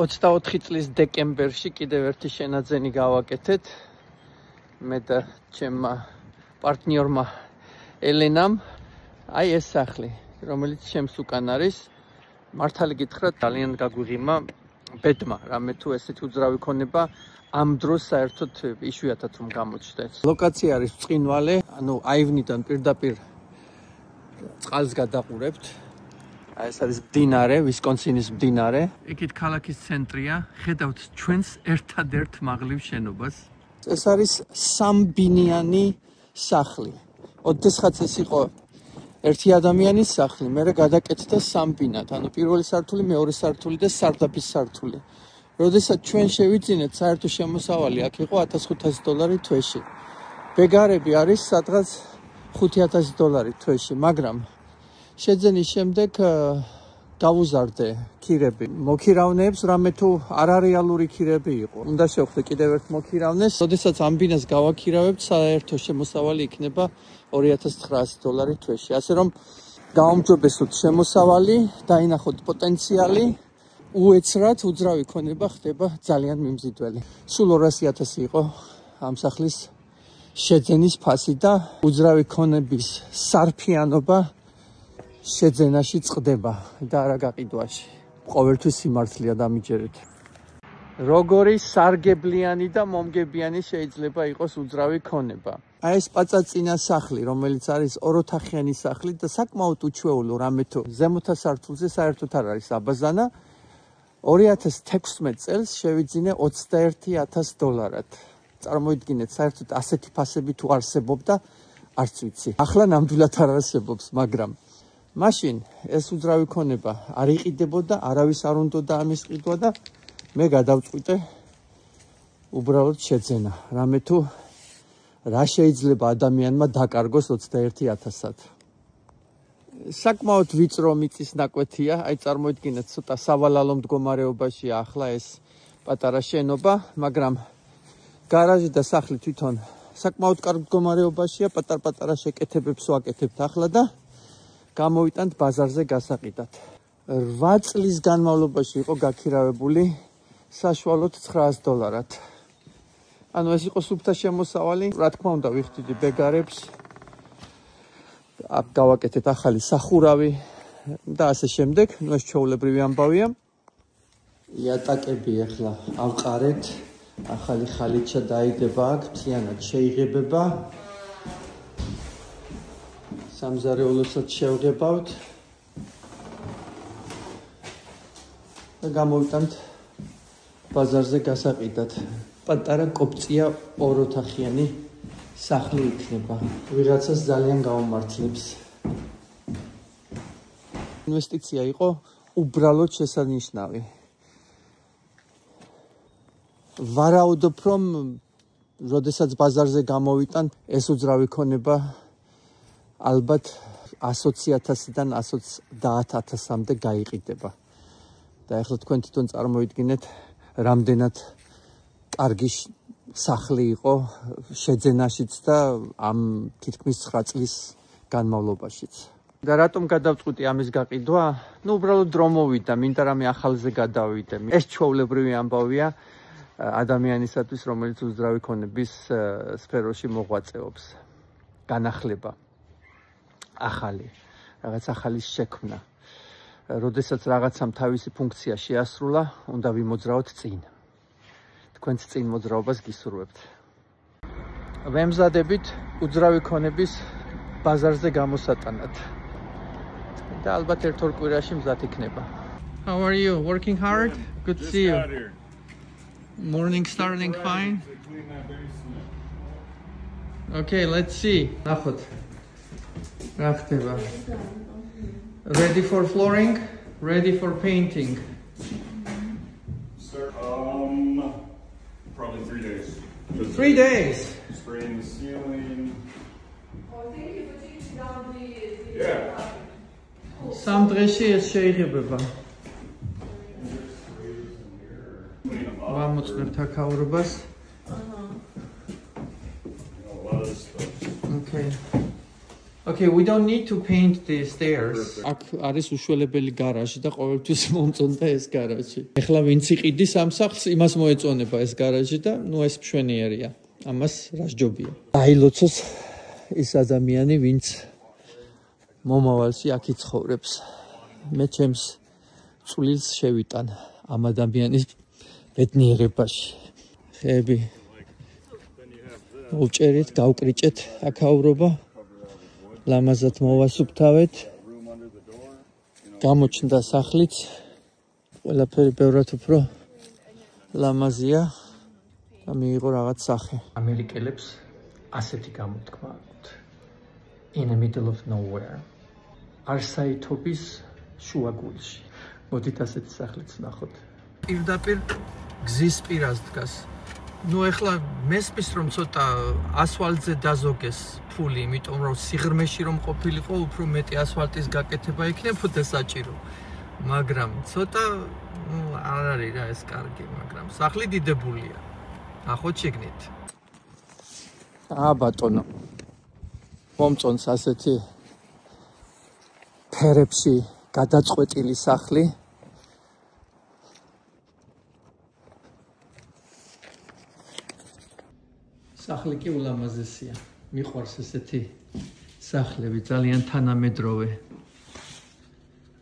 24 წლის დეკემბერში კიდევ ერთი შენაძენი გავაკეთეთ მე და ჩემმა პარტნიორმა ელენამ აი ეს სახლი რომელიც ჩემს უკან არის მართალი გითხრათ ძალიან გაგვიღიმა ბედმა რამე თუ ესეთი უძრავი ქონება ამ დროს საერთოდ იშვიათად რომ გამოჩნდეს ლოკაცია არის ბრწყინვალე ანუ აივნიდან პირდაპირ წყალს გადაყურებთ აი ეს არის მდინარე, ვისკონსინის მდინარე. იქით ქალაქის ცენტრია. ხედავთ ჩვენს ერთადერთ მაღლივ შენობას. ეს არის სამბინიანი სახლი. ოდესღაც ეს იყო ერთი ადამიანის სახლი, მერე გადაკეთდა სამბინად. ანუ პირველი სართული, მეორე სართული და სარდაფის სართული. როდესაც ჩვენ შევიძინეთ, საერთო შემოსავალი აქ იყო $1500 თვეში. ბეგარები არის სადღაც $5000 თვეში, მაგრამ შეძენის შემდეგ გავუზარდე ქირები. მოქირავნეებს რამე თუ არარეალური ქირები იყო. უნდა შევხვდე კიდევ ერთ მოქირავნეს. როდესაც ამ ბინას გავაქირავებთ, საერთო შემოსავალი იქნება $2900 თვეში. ასე რომ გაუმჯობესოთ შემოსავალი, დაინახოთ პოტენციალი, უეცრად უძრავი ქონება ხდება ძალიან მიმზიდველი. სულ 200,000 იყო ამ სახლის შეძენის ფასი და უძრავი ქონების სარფიანობა შეძენაში წყდება და არა გაყიდვაში. ყოველთვის სიმართლეა დამიჯერეთ. როგორი სარგებლიანი და მომგებიანი შეიძლება იყოს უძრავი ქონება. აი ეს პაწაწინა სახლი, რომელიც არის ოროთახიანი სახლი და საკმაოდ უჩვეულო რამე თუ ზემოთა სართულზე საერთოდ არ არის აბაზანა. 2016 წელს შევიძინე $21,000-ად. წარმოიდგინეთ, საერთოდ ასეთი ფასები თუ არსებობდა, არც ვიცი. ახლა ნამდვილად არ არსებობს, მაგრამ მაშინ ეს უძრავი ქონება არ იყიდებოდა, არავის არ უნდოდა ამის ყიდვა და მე გადავწყვიტე უბრალოდ შეძენა. რამე თუ რა შეიძლება ადამიანმა დაკარგოს 21,000-ად. საკმაოდ ვიწრო მიწის ნაკვეთია, აი წარმოიდგინეთ, ცოტა სავალალო მდგომარეობაშია ახლა ეს პატარა შენობა, მაგრამ გარაჟი და სახლი თვითონ საკმაოდ კარგ მდგომარეობაშია, პატარ-პატარა შეკეთებებს ვაკეთებთ ახლა და გამოვიტანთ ბაზარზე გასაყიდად. 8 წლის განმავლობაში იყო გაქირავებული საშუალოდ $900-ად. ანუ ეს იყო სუფთა შემოსავალი. რა თქმა უნდა, ვიხდიდი ბეგარებს. აქ გავაკეთეთ ახალი სახურავი და ასე შემდეგ. ნუ ეს ჩვეულებრივი ამბავია. იატაკები ახლა ავყარეთ. ახალი ხალიჩა დაიდება აქ, მთლიანად შეიღებება. სამზარეულოსაც შევღებავთ და გამოვიტანთ ბაზარზე გასაყიდად. პატარა კოპწია ოროთახიანი სახლი იქნება. ვიღაცას ძალიან გაუმართლებს. ინვესტიცია იყო უბრალოდ შესანიშნავი. ვარაუდობ, რომ როდესაც ბაზარზე გამოვიტან, ეს უძრავი ქონება ალბათ 120,000-დან 110,000-მდე გაიყიდება. და ახლა თქვენ თვითონ წარმოიდგინეთ, რამდენად კარგი სახლი იყო შეძენაშიც და ამ თითქმის 9 წლის განმავლობაშიც. და რატომ გადავწყვიტე ამის გაყიდვა? ნუ უბრალოდ დრო მოვიდა, მინდა რამე ახალზე გადავიდე. ეს ჩვეულებრივი ამბავია ადამიანისათვის, რომელიც უძრავი ქონების სფეროში მოღვაწეობს. განახლება ახალი, რაღაც ახალის შექმნა. როდესაც რაღაცამ თავისი ფუნქცია შეასრულა, უნდა ვიმოძრაოთ წინ. თქვენც წინ მოძრაობას გისურვებთ. ვემზადებით უძრავი ქონების ბაზარზე გამოსატანად. და ალბათ ერთ-ორ კვირაში მზად იქნება. How are you? Working hard? Good to see you. Morning starting fine. Okay, let's see. ნახოთ. რა ხდება? Ready for flooring? Ready for painting? Sir, probably 3 days. 3 days. Spraying the ceiling. Oh, thank you for teaching down the Yeah. Სამ დღეში ეს შეიძლება. ვამოწმებთ აქაურობას. A lot of stuff. Okay. Okay, we don't need to paint the stairs. აქ არის უშველებელი გარაჟი და ყოველთვის მომწონდა ეს გარაჟი. ეხლა ვინც იყიდის ამ სახლს, იმას მოეწონება ეს გარაჟი და ნუ ეს მშვენიერია. ამას რა ჯობია. დაილოცოს ის ადამიანი, ვინც მომავალში აქ იცხოვრებს. მე ჩემს წვლილს შევიტან ამ ადამიანის ბედნიერებაში. ხეები მოვჭერით, გავკრიჭეთ აქაურობა. ლამაზად მოვასუფთავეთ. გამოჩნდა სახლიც. ყველაფერი ბევრად უფრო ლამაზია და მიიღო რაღაც სახე. ამერიკელებს ასეთი გამოთქმა აქვთ. In the middle of nowhere. არსაითობის შუაგულში. მოდით ასეთი სახლიც ნახოთ. პირდაპირ გზის პირას დგას. ნუ ეხლა მესმის რომ ცოტა ასფალტზე დაზოგეს ფული, იმიტომ რომ სიღრმეში რომ ყოფილიყო, უფრო მეტი ასფალტის გაკეთება იქნებოდა საჭირო. მაგრამ ცოტა არ არის რა ეს კარგი, მაგრამ სახლი დიდებულია. ნახოთ შეგნით. ბატონო. მომწონს ასეთი ფერებში გადაწყვეტილი სახლი. სახლი კი ულამაზესია. მიყვარს ესეთი სახლები, ძალიან თანამედროვე.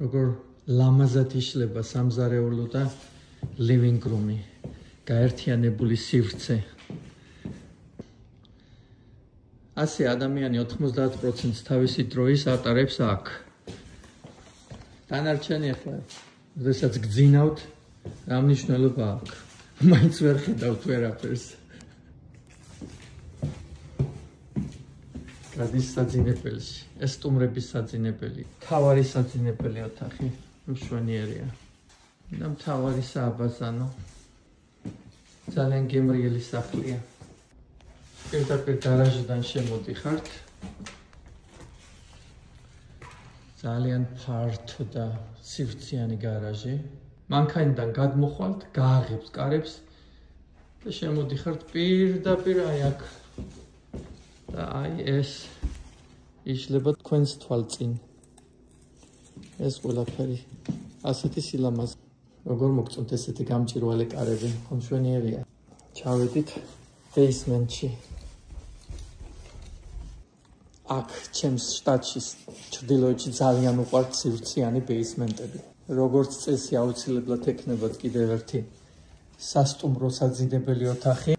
როგორ ლამაზად იშლება სამზარეულო და living room-ი, გაერთიანებული სივრცე. ასე ადამიანი 90% თავისი დროის ატარებს აქ. დანარჩენი ახლა, როდესაც გძინავთ, რა მნიშვნელობა აქვს? მაინც ვერ ხედავთ ვერაფერს. გადის საძინებელში. ეს სტუმრების საძინებელი. მთავარი საძინებელი ოთახი. მშვენიერია. და მთავარი სააბაზანო. ძალიან გემრიელი სახლია. პირდაპირ გარაჟიდან შემოდიხართ. ძალიან ფართო და სივრციანი გარაჟი. მანქანიდან გადმოხვალთ, გააღებთ კარებს და შემოდიხართ პირდაპირ აი აქ. და აი ეს იშლება თქვენს თვალწინ. ეს ყველაფერი ასეთი სილამაზე. როგორ მოგწონთ ესეთი გამჭირვალე კარები? მშვენიერია. ჩავედით basement-ში. აქ ჩემს შტატში ჩრდილოეთში ძალიან უყვართ სივრციანი basement-ები. როგორც წესი აუცილებლად ექნებათ კიდევ ერთი სასტუმრო საძინებელი ოთახი.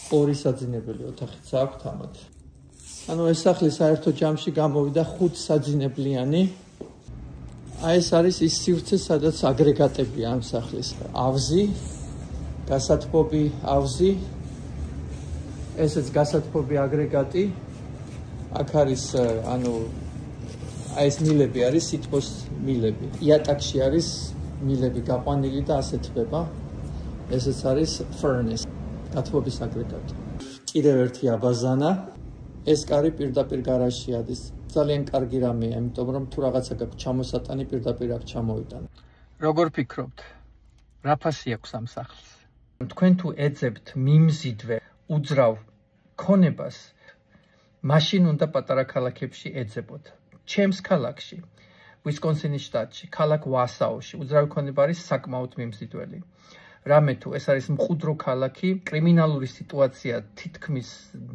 ორი საძინებელი ოთახიც აქვთ ამათ. ანუ ეს სახლი საერთო ჯამში გამოვიდა 5 საძინებლიანი. აი ეს არის ის სივრცე, სადაც აგრეგატებია ამ სახლის. ავზი, გასათბობი ავზი, ესეც გასათბობი აგრეგატი. აქ არის ანუ აი ეს მილები არის სითბოს მილები. იატაკში არის მილები გაყვანილი და ასე თბება. ესეც არის furnace. გათბობის აგრეგატი. კიდევ ერთი აბაზანა. ეს კარი პირდაპირ გარაჟში ადის. ძალიან კარგი რამეა, იმიტომ რომ თუ რაღაცა გაქვს ჩამოსატანი პირდაპირ აქ ჩამოვიტან. როგორ ფიქრობთ? რა ფასი აქვს ამ სახლს? თქვენ თუ ეძებთ მიმზიდვე უძრავ ქონებას, მაშინ უნდა პატარა ქალაქებში ეძებოთ. ჩემს ქალაქში, ვისკონსინის შტატში, ქალაქ ვასაოში უძრავი ქონება არის საკმაოდ მიმზიდველი. რამე თუ ეს არის მყუდრო ქალაქი, კრიმინალური სიტუაცია თითქმის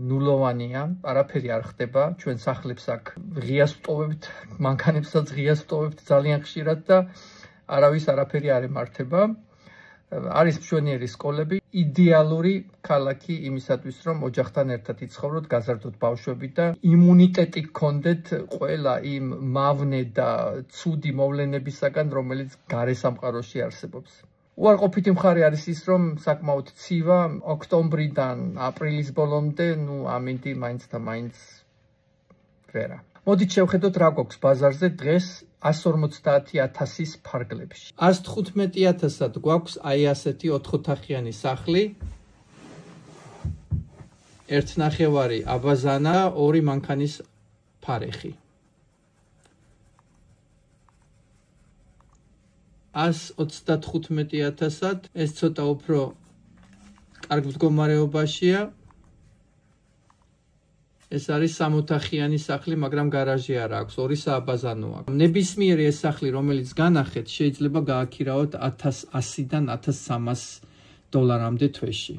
ნულოვანია, არაფერი არ ხდება, ჩვენ სახლებს აქ ღიას ვტოვებთ, მანქანებსაც ღიას ვტოვებთ ძალიან ხშირად და არავის არაფერი არ ემართება. არის მშვენიერი სკოლები, იდეალური ქალაქი იმისათვის, რომ ოჯახთან ერთად იცხოვროთ, გაზარდოთ ბავშვები და იმუნიტეტი გქონდეთ ყველა იმ მავნე და ცუდი მოვლენებისაგან, რომელიც გარე სამყაროში არსებობს. უარყოფითი მხარე არის ის, რომ საკმაოდ ცივა ოქტომბრიდან აპრილის ბოლომდე, ამინდი მაინც და მაინც ვერა. მოდით შევხედოთ რა გვაქვს ბაზარზე დღეს 150,000-ის ფარგლებში. 115,000-ად გვაქვს აი ასეთი 4 ოთახიანი სახლი. 1 ნახევარი აბაზანა, 2 მანქანის ფარეხი. 135,000-ად ეს ცოტა უფრო კარგ მდგომარეობაშია. ეს არის 6 ოთახიანი სახლი, მაგრამ გარაჟი არ აქვს, 2 სააბაზანო აქვს. ნებისმიერი ეს სახლი, რომელიც განახეთ, შეიძლება გააქირავოთ $1100-დან $1300 თვეში.